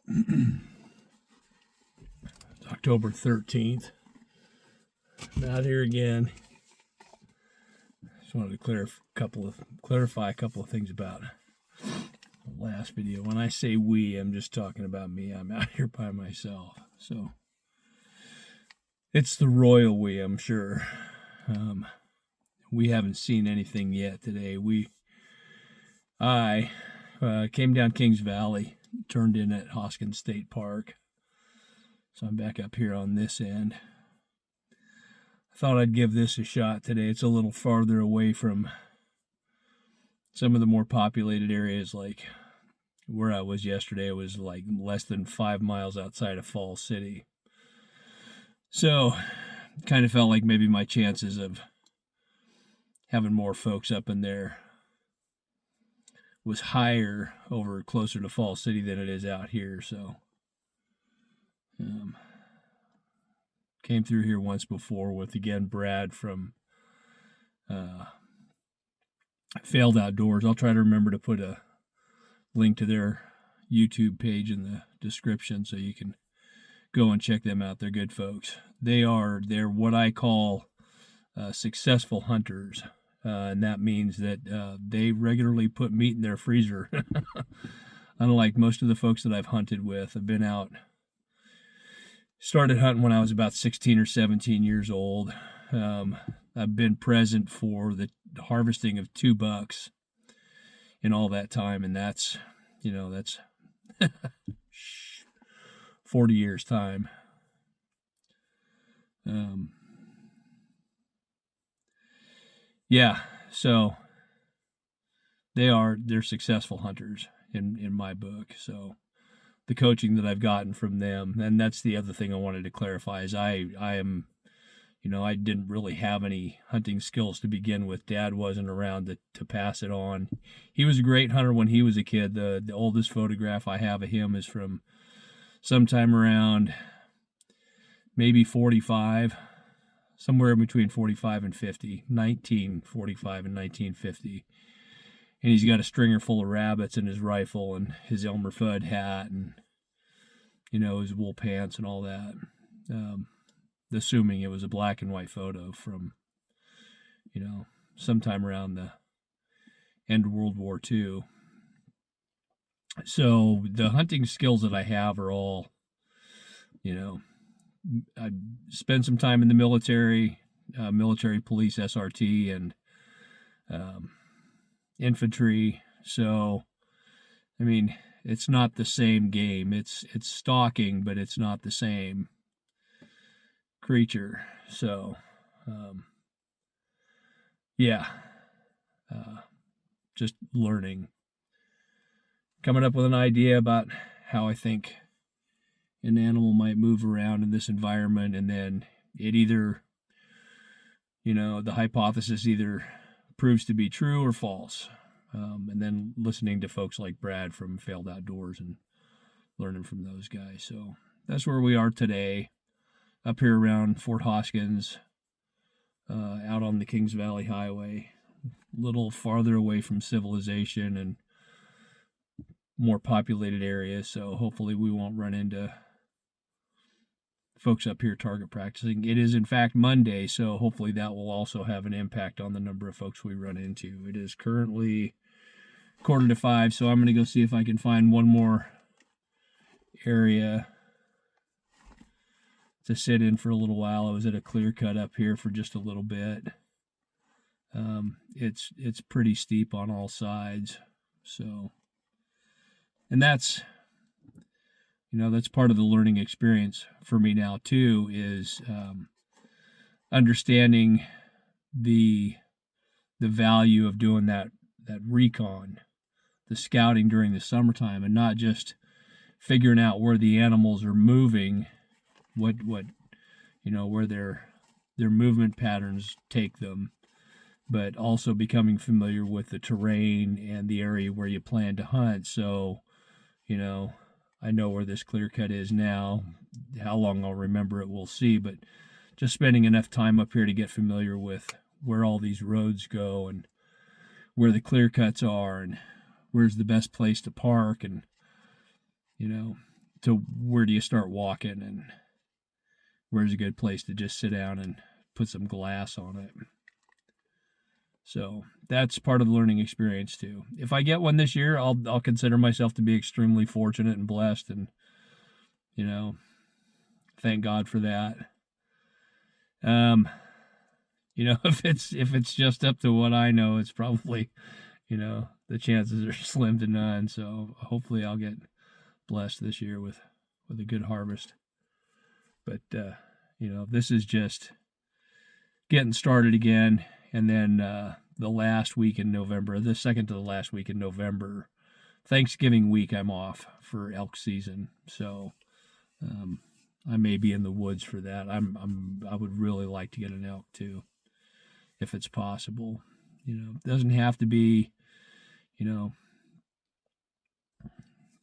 It's October 13th. I'm out here again. Just wanted to clarify a couple of things about the last video. When I say we, I'm just talking about me. I'm out here by myself. So it's the royal we, I'm sure. We haven't seen anything yet today. I came down Kings Valley, turned in at Hoskins State Park. So I'm back up here on this end. I thought I'd give this a shot today. It's a little farther away from some of the more populated areas, like where I was yesterday. It was like less than 5 miles outside of Falls City. So kind of felt like maybe my chances of having more folks up in there was higher over closer to Falls City than it is out here. So came through here once before with, again, Brad from Failed Outdoors. I'll try to remember to put a link to their YouTube page in the description so you can go and check them out. They're good folks. They're what I call successful hunters. And that means that they regularly put meat in their freezer. Unlike most of the folks that I've hunted with, I've been out. Started hunting when I was about 16 or 17 years old. I've been present for the harvesting of 2 bucks in all that time, and that's 40 years time. Yeah, so they're successful hunters in my book. So the coaching that I've gotten from them, and that's the other thing I wanted to clarify, is I am, I didn't really have any hunting skills to begin with. Dad wasn't around to pass it on. He was a great hunter when he was a kid. The oldest photograph I have of him is from sometime around maybe 45, somewhere between 45 and 50, 1945 and 1950. And he's got a stringer full of rabbits in his rifle and his Elmer Fudd hat and, his wool pants and all that. Assuming it was a black and white photo from, sometime around the end of World War II. So the hunting skills that I have are all, I spent some time in the military, military police, SRT, and infantry. So, it's not the same game. It's stalking, but it's not the same creature. So, just learning, coming up with an idea about how I think an animal might move around in this environment, and then it either, the hypothesis either proves to be true or false. And then listening to folks like Brad from Failed Outdoors and learning from those guys. So that's where we are today, up here around Fort Hoskins, out on the Kings Valley Highway, a little farther away from civilization and more populated areas. So hopefully we won't run into folks up here target practicing. It is, in fact, Monday, so hopefully that will also have an impact on the number of folks we run into. It is currently 4:45, so I'm going to go see if I can find one more area to sit in for a little while. I was at a clear cut up here for just a little bit. It's pretty steep on all sides, so, and that's part of the learning experience for me now too, is understanding the value of doing that recon, the scouting during the summertime, and not just figuring out where the animals are moving, what where their movement patterns take them, but also becoming familiar with the terrain and the area where you plan to hunt. So, I know where this clear cut is now. How long I'll remember it, we'll see. But just spending enough time up here to get familiar with where all these roads go and where the clear cuts are and where's the best place to park, and to where do you start walking, and where's a good place to just sit down and put some glass on it. So that's part of the learning experience too. If I get one this year, I'll consider myself to be extremely fortunate and blessed, and thank God for that. If it's just up to what I know, it's probably, the chances are slim to none. So hopefully I'll get blessed this year with a good harvest. But this is just getting started again, and then the last week in November, the second to the last week in November, Thanksgiving week, I'm off for elk season. So I may be in the woods for that. I would really like to get an elk too, if it's possible. It doesn't have to be,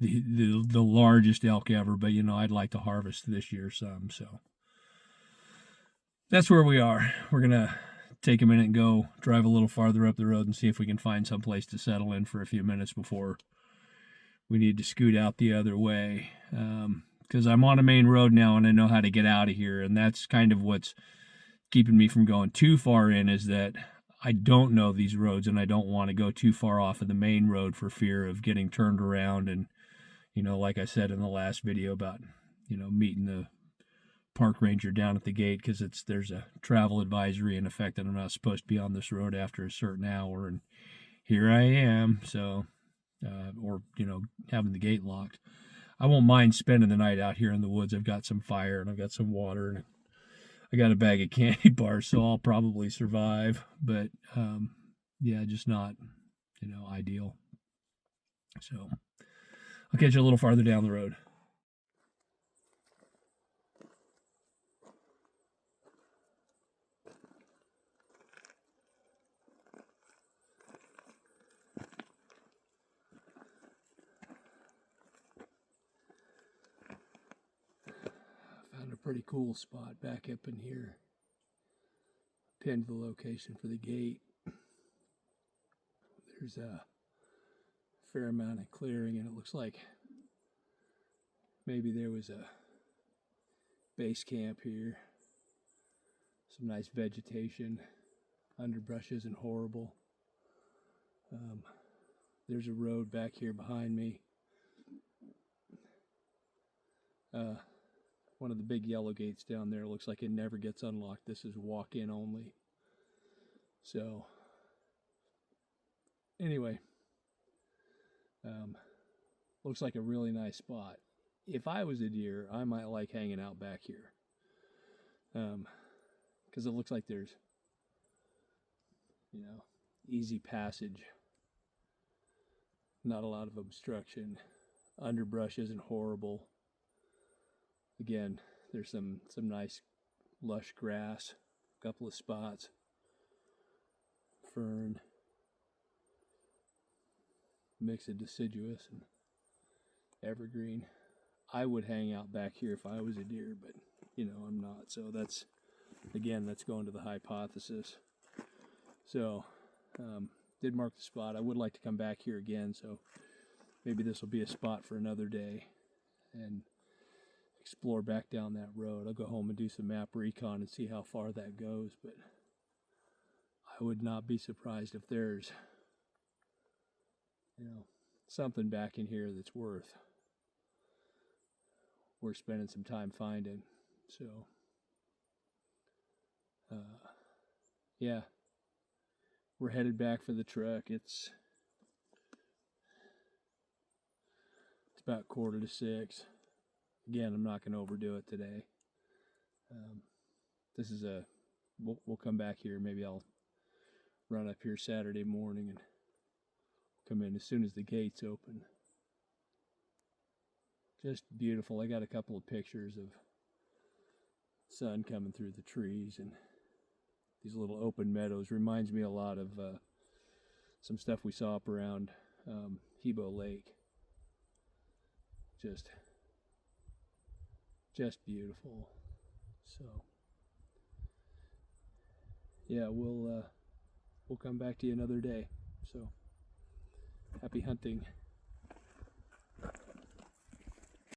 the largest elk ever, but I'd like to harvest this year some. So that's where we are. We're gonna take a minute and go drive a little farther up the road and see if we can find some place to settle in for a few minutes before we need to scoot out the other way. Because I'm on a main road now and I know how to get out of here, and that's kind of what's keeping me from going too far in, is that I don't know these roads and I don't want to go too far off of the main road for fear of getting turned around. And like I said in the last video about meeting the park ranger down at the gate, because there's a travel advisory in effect that I'm not supposed to be on this road after a certain hour, and here I am. So or having the gate locked. I won't mind spending the night out here in the woods. I've got some fire and I've got some water and I got a bag of candy bars, so I'll probably survive. But just not ideal. So I'll catch you a little farther down the road. Found a pretty cool spot back up in here. Pinned the location for the gate. There's a fair amount of clearing, and it looks like maybe there was a base camp here. Some nice vegetation. Underbrush isn't horrible. There's a road back here behind me. One of the big yellow gates down there looks like it never gets unlocked. This is walk-in only. So anyway, looks like a really nice spot. If I was a deer, I might like hanging out back here, because it looks like there's easy passage, not a lot of obstruction. Underbrush isn't horrible. Again, there's some nice lush grass, a couple of spots, fern, mix of deciduous and evergreen. I would hang out back here if I was a deer, but I'm not. So that's going to the hypothesis. So did mark the spot. I would like to come back here again, so maybe this will be a spot for another day and explore back down that road. I'll go home and do some map recon and see how far that goes, but I would not be surprised if there's something back in here that's worth spending some time finding. So we're headed back for the truck. It's about 5:45. Again, I'm not going to overdo it today. This is we'll come back here. Maybe I'll run up here Saturday morning and come in as soon as the gates open. Just beautiful. I got a couple of pictures of sun coming through the trees and these little open meadows. Reminds me a lot of some stuff we saw up around Hebo Lake. Just beautiful. So we'll come back to you another day. So happy hunting.